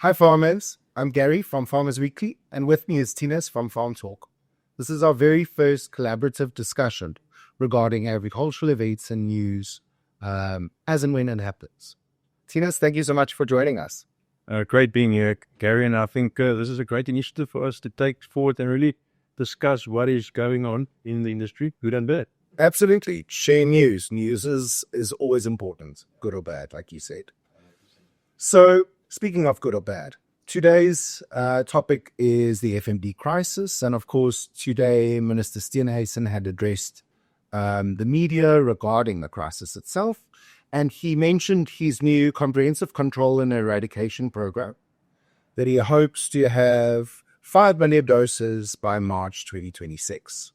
Hi farmers, I'm Gary from Farmers Weekly, and with me is Tinus from FarmTalk. This is our very first collaborative discussion regarding agricultural events and news as and when it happens. Tinus, thank you so much for joining us. Great being here, Gary, and I think this is a great initiative for us to take forward and really discuss what is going on in the industry, good and bad. Absolutely. Share news. News is always important, good or bad, like you said. So, speaking of good or bad, today's topic is the FMD crisis. And of course, today, Minister Steenhuisen had addressed the media regarding the crisis itself. And he mentioned his new comprehensive control and eradication program that he hopes to have 5 million doses by March 2026.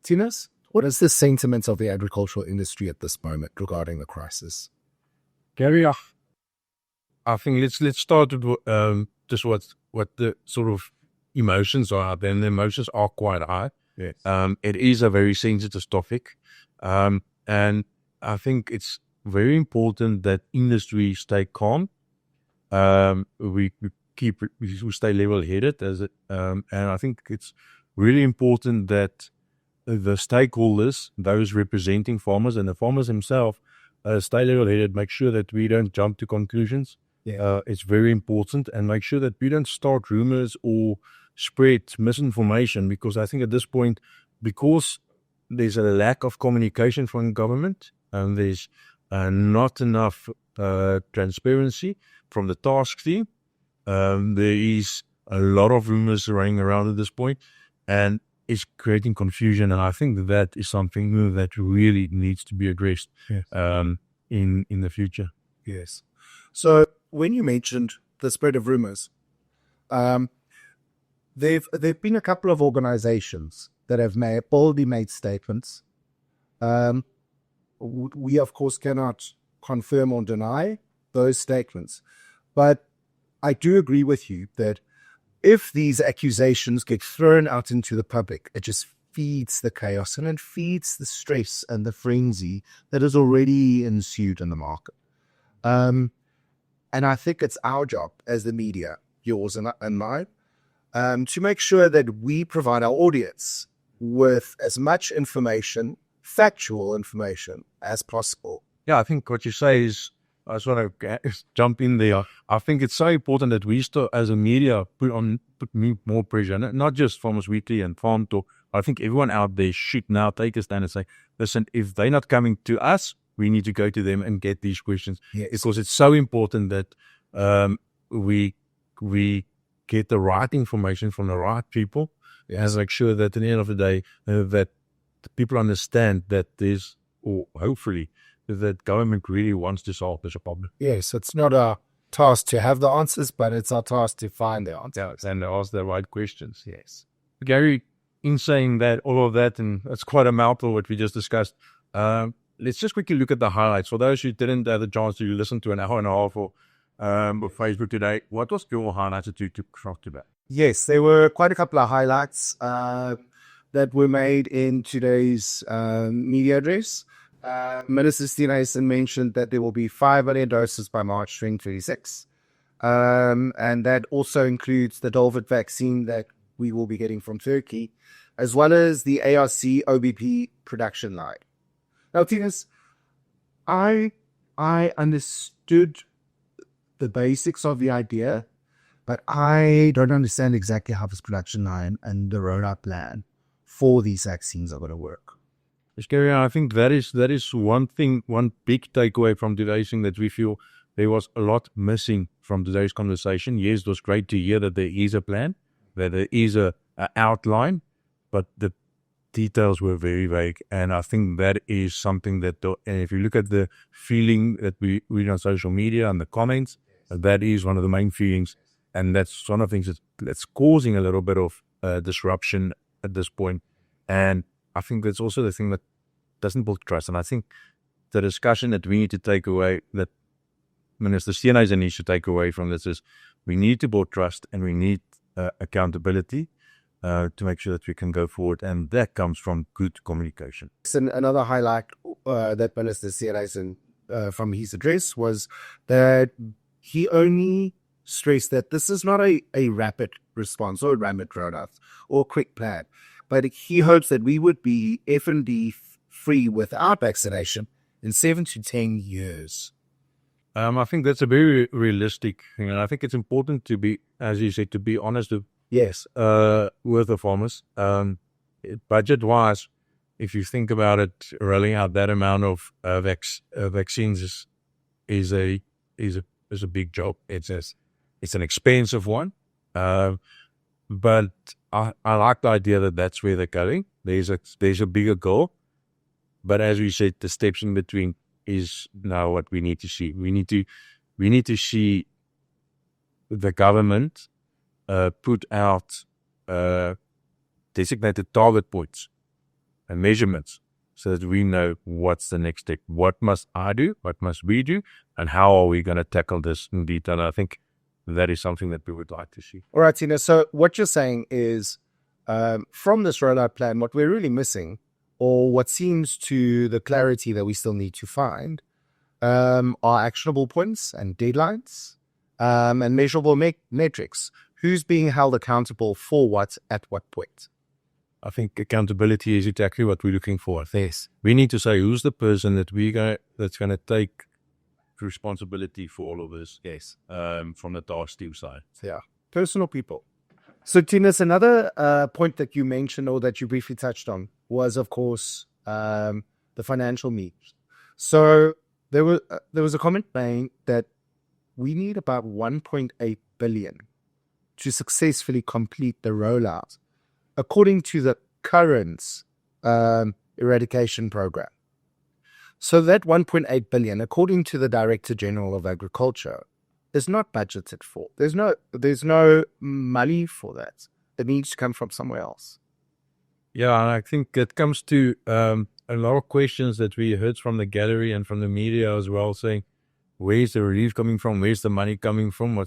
Tinus, what is the sentiment of the agricultural industry at this moment regarding the crisis? Gary, I think let's start with just what the sort of emotions are out there, and the emotions are quite high. Yes. It is a very sensitive topic, and I think it's very important that industry stay calm. We stay level-headed and I think it's really important that the stakeholders, those representing farmers and the farmers themselves, stay level-headed, make sure that we don't jump to conclusions. Yeah. It's very important, and make sure that we don't start rumors or spread misinformation, because I think at this point, because there's a lack of communication from government and there's not enough transparency from the task team, there is a lot of rumors running around at this point, and it's creating confusion. And I think that is something that really needs to be addressed. Yes. In the future. Yes. So when you mentioned the spread of rumors, there've been a couple of organizations that have boldly made statements. We of course cannot confirm or deny those statements, but I do agree with you that if these accusations get thrown out into the public, it just feeds the chaos and it feeds the stress and the frenzy that has already ensued in the market. And I think it's our job as the media, yours and mine, to make sure that we provide our audience with as much information, factual information, as possible. Yeah, I think what you say is, I just want to jump in there. I think it's so important that we start, as a media, put more pressure, not just Farmers Weekly and FarmTalk. I think everyone out there should now take a stand and say, listen, if they're not coming to us, we need to go to them and get these questions. Yes. Because it's so important that we get the right information from the right people. Yes. And make sure that at the end of the day, that the people understand that there's, or hopefully, that government really wants to solve this problem. Yes, it's not our task to have the answers, but it's our task to find the answers. And ask the right questions. Yes. Gary, in saying that, all of that, and it's quite a mouthful what we just discussed, let's just quickly look at the highlights. For those who didn't have the chance to listen to an hour and a half of Facebook today, what was your highlights that you took today? Yes, there were quite a couple of highlights that were made in today's media address. Minister Steenhuisen mentioned that there will be 5 million doses by March 2026. And that also includes the Dolvid vaccine that we will be getting from Turkey, as well as the ARC OBP production line. Now, Tinus, I understood the basics of the idea, but I don't understand exactly how this production line and the rollout plan for these vaccines are going to work. Gary, I think that is one thing, one big takeaway from today's thing, that we feel there was a lot missing from today's conversation. Yes, it was great to hear that there is a plan, that there is a outline, but the details were very vague. And I think that is something that, and if you look at the feeling that we read on social media and the comments, that is one of the main feelings. And that's one of the things that's causing a little bit of disruption at this point. And I think that's also the thing that doesn't build trust. And I think the discussion that we need to take away, that Minister Steenhuisen needs to take away from this, is we need to build trust and we need accountability to make sure that we can go forward. And that comes from good communication. And another highlight that Minister Steenhuisen from his address was that he only stress that this is not a rapid response or a rapid rollout or a quick plan, but he hopes that we would be FMD free without vaccination in 7 to 10 years. I think that's a very realistic thing, and I think it's important to be, as you said, to be honest with Yes. the farmers. Budget-wise, if you think about it, rolling out that amount of vaccines is a big job. It's an expensive one, but I like the idea that that's where they're going. There's a bigger goal, but as we said, the steps in between is now what we need to see. We need to see the government put out designated target points and measurements so that we know what's the next step. What must I do? What must we do? And how are we going to tackle this in detail? I think that is something that we would like to see. All right, Tina. So what you're saying is from this rollout plan, what we're really missing, or what seems to the clarity that we still need to find, are actionable points and deadlines and measurable metrics. Who's being held accountable for what at what point? I think accountability is exactly what we're looking for. Yes. We need to say who's the person that's going to take responsibility for all of this. Yes. From the task team side. Yeah. Personal people. So, Tinus, another point that you mentioned or that you briefly touched on was, of course, the financial needs. So there was a comment made that we need about 1.8 billion to successfully complete the rollout, according to the current eradication program. So that 1.8 billion, according to the Director General of Agriculture, is not budgeted for. There's no money for that. It needs to come from somewhere else. Yeah, and I think it comes to a lot of questions that we heard from the gallery and from the media as well, saying, where's the relief coming from? Where's the money coming from?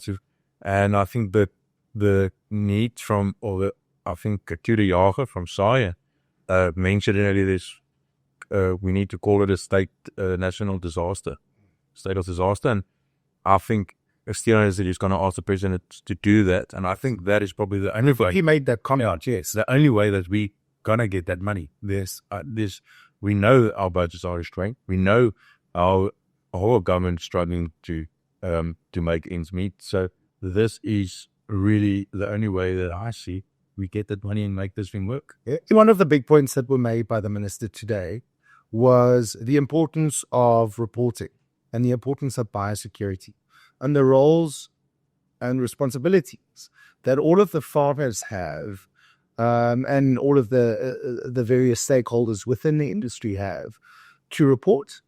And I think that the need from, I think Tude Jager from SAIA mentioned earlier this, we need to call it a state national disaster, state of disaster. And I think Steenhuisen is going to ask the president to do that. And I think that is probably the only way. He made that comment, yes. The only way that we going to get that money. We know our budgets are restrained. We know our whole government struggling to make ends meet. So this is really the only way that I see we get that money and make this thing work. Yeah. One of the big points that were made by the minister today was the importance of reporting and the importance of biosecurity and the roles and responsibilities that all of the farmers have and all of the various stakeholders within the industry have to report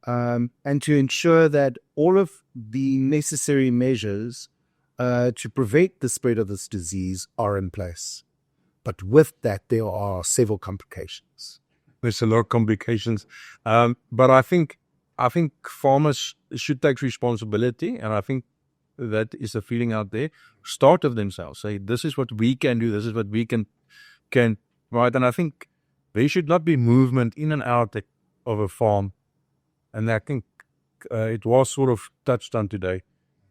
and to ensure that all of the necessary measures to prevent the spread of this disease are in place. But with that, there are several complications. There's a lot of complications. But I think farmers should take responsibility, and I think that is a feeling out there. Start with themselves. Say, this is what we can do. This is what we can right. And I think there should not be movement in and out of a farm. And I think it was sort of touched on today.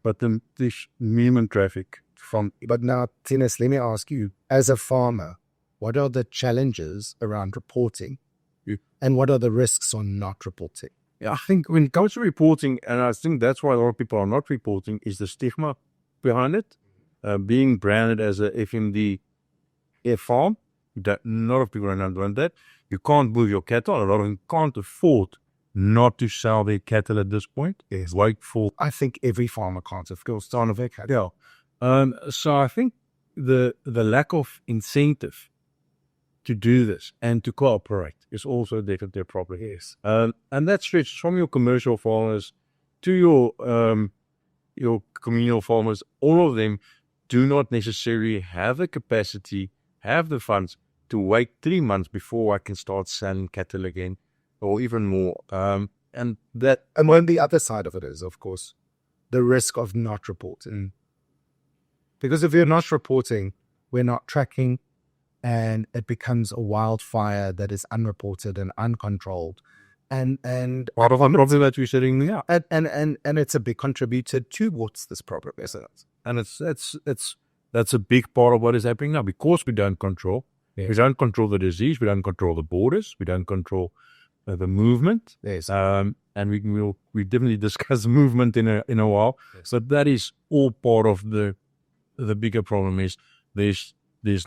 But this human traffic from. But now, Tinus, let me ask you, as a farmer, what are the challenges around reporting, and what are the risks on not reporting? Yeah, I think when it comes to reporting, and I think that's why a lot of people are not reporting, is the stigma behind it. Being branded as a FMD farm, that a lot of people are not doing that. You can't move your cattle. A lot of them can't afford not to sell their cattle at this point. Yes. Wait for. I think every farmer can't afford their cattle. Yeah. So I think the lack of incentive to do this and to cooperate is also definitely a problem. Yes. And that stretches from your commercial farmers to your communal farmers. All of them do not necessarily have the capacity, have the funds to wait 3 months before I can start selling cattle again, or even more. And when the other side of it is, of course, the risk of not reporting. Because if you're not reporting, we're not tracking, and it becomes a wildfire that is unreported and uncontrolled. and Part of the problem that we're sitting now. and it's a big contributor towards this problem, isn't it? And that's a big part of what is happening now, because we don't control. Yes. We don't control the disease. We don't control the borders. We don't control the movement. Yes. And we definitely discuss movement in a while. Yes. But that is all part of the bigger problem. Is there's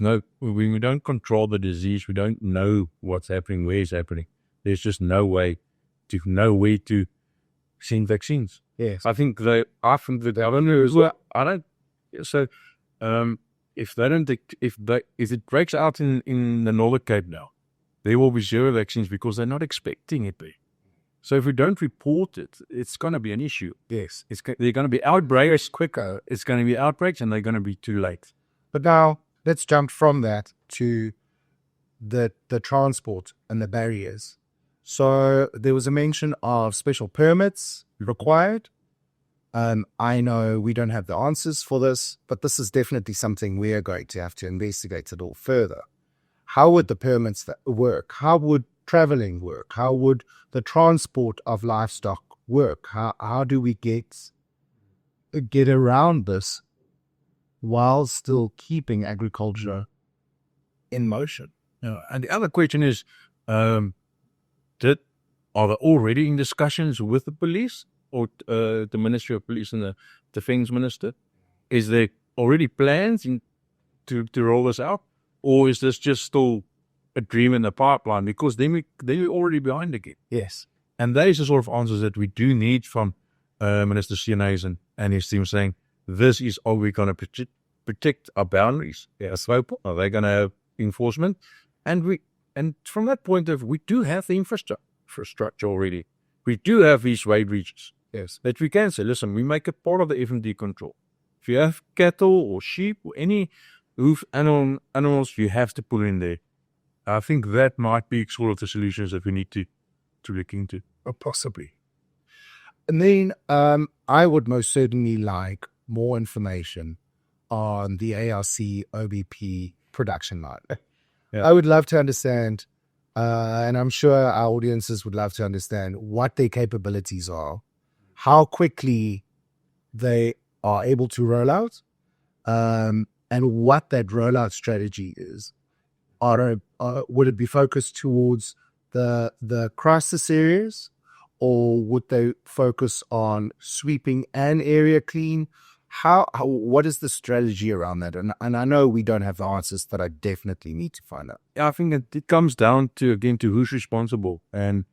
no, when we don't control the disease, we don't know what's happening, where it's happening. There's just no way to know where to send vaccines. Yes. I think the governor as well. If it breaks out in the Northern Cape now, there will be 0 vaccines because they're not expecting it there. So if we don't report it, it's going to be an issue. Yes. They're going to be outbreaks quicker. It's going to be outbreaks, and they're going to be too late. But now let's jump from that to the transport and the barriers. So there was a mention of special permits required. I know we don't have the answers for this, but this is definitely something we are going to have to investigate a little further. How would the permits work? How would traveling work? How would the transport of livestock work? How do we get around this while still keeping agriculture in motion? And the other question is, are they already in discussions with the police or the Ministry of Police and the Defence Minister? Is there already plans to roll this out, or is this just still a dream in the pipeline? Because they're already behind again. Yes. And that is the sort of answers that we do need from Minister Steenhuisen and his team, saying, this is how we're going to protect our boundaries. Yes. Are they going to have enforcement? And from that point of view, we do have the infrastructure already. We do have these weight reaches. Yes. That we can say, listen, we make it part of the FMD control. If you have cattle or sheep or any hoof animals, you have to put in there. I think that might be sort of the solutions that we need to look into. Possibly. And then I would most certainly like more information on the ARC OBP production line. Yeah. I would love to understand, and I'm sure our audiences would love to understand what their capabilities are, how quickly they are able to roll out, and what that rollout strategy is. Would it be focused towards the crisis areas, or would they focus on sweeping an area clean? What is the strategy around that? And I know we don't have the answers that I definitely need to find out. Yeah, I think it comes down to who's responsible and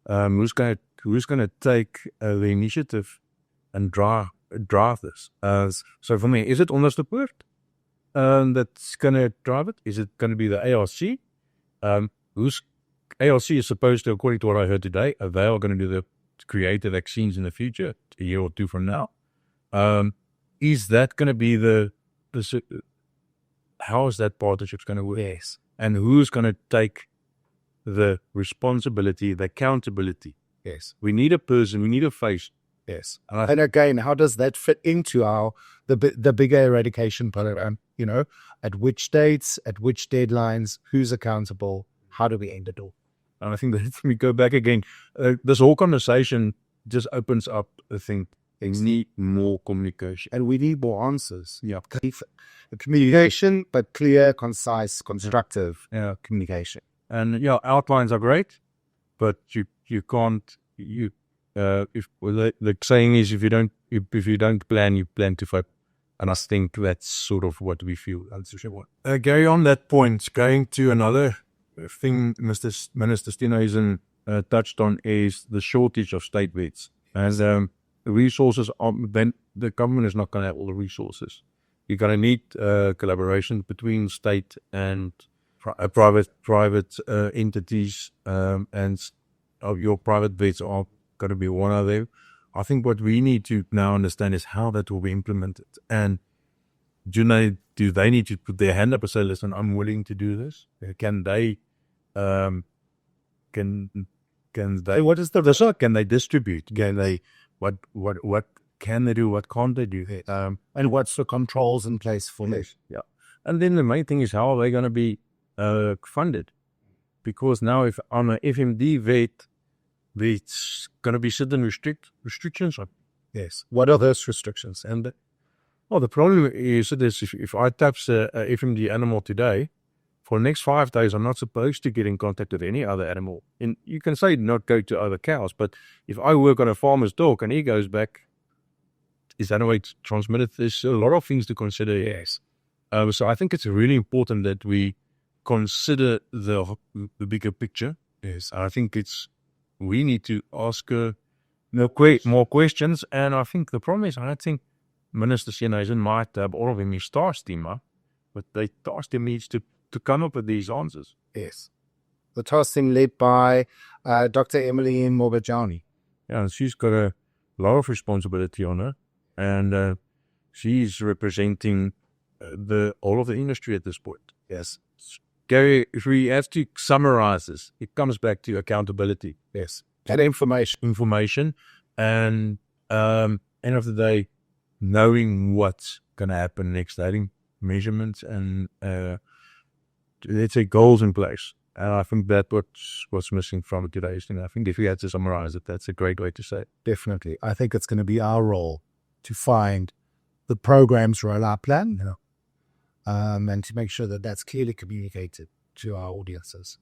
who's going to take the initiative and drive this. So for me, is it Onderstepoort that's going to drive it? Is it going to be the ARC? ARC is supposed to, according to what I heard today, they are going to create the vaccines in the future, a year or two from now. Is that going to be how is that partnership going to work? Yes. And who's going to take the responsibility, the accountability? Yes. We need a person, we need a face. Yes. And again, how does that fit into the bigger eradication program? At which dates, at which deadlines, who's accountable? How do we end it all? And I think that we go back again. This whole conversation just opens up, I think, we need more communication. And we need more answers. Yeah. Communication, but clear, concise, constructive communication. And outlines are great, but you can't. If the saying is, if you don't plan, you plan to fail. And I think that's sort of what we feel. Gary, on that point, going to another thing Minister Steenhuisen touched on is the shortage of state vets. And resources, then the government is not going to have all the resources. You're going to need collaboration between state and private entities, and your private vets are going to be one of them. I think what we need to now understand is how that will be implemented. And do they need to put their hand up and say, listen, I'm willing to do this? Can they, what is the result? Can they distribute? Can they, what can they do? What can't they do? And what's the controls in place for this? Yeah. And then the main thing is, how are they going to be funded? Because now if I'm an FMD vet, there's going to be certain restrictions. Yes. What are those restrictions? And the problem is that if I taps a FMD animal today, for the next 5 days, I'm not supposed to get in contact with any other animal. And you can say not go to other cows, but if I work on a farmer's dog and he goes back, is that a way to transmit it? There's a lot of things to consider. Yes. So I think it's really important that we consider the bigger picture. Yes. I think we need to ask more questions. And I think the problem is, I don't think Minister Steenhuisen might have all of him his task team up, but the task team needs to come up with these answers. Yes. The task team led by Dr. Emily Morbajani. Yeah, and she's got a lot of responsibility on her, and she's representing all of the industry at this point. Yes. Gary, if we have to summarize this, it comes back to accountability. Yes. And information, and end of the day, knowing what's going to happen next, having measurements and let's say goals in place. And I think that's what's missing from today's thing. I think if we had to summarize it, that's a great way to say it. Definitely. I think it's going to be our role to find the program's rollout plan, and to make sure that that's clearly communicated to our audiences.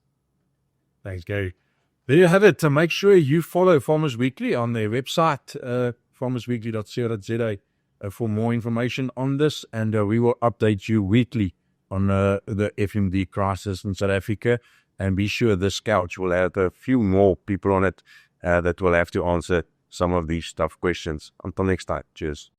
Thanks, Gary. There you have it. Make sure you follow Farmers Weekly on their website, farmersweekly.co.za, for more information on this, and we will update you weekly on the FMD crisis in South Africa. And be sure this couch will have a few more people on it that will have to answer some of these tough questions. Until next time, cheers.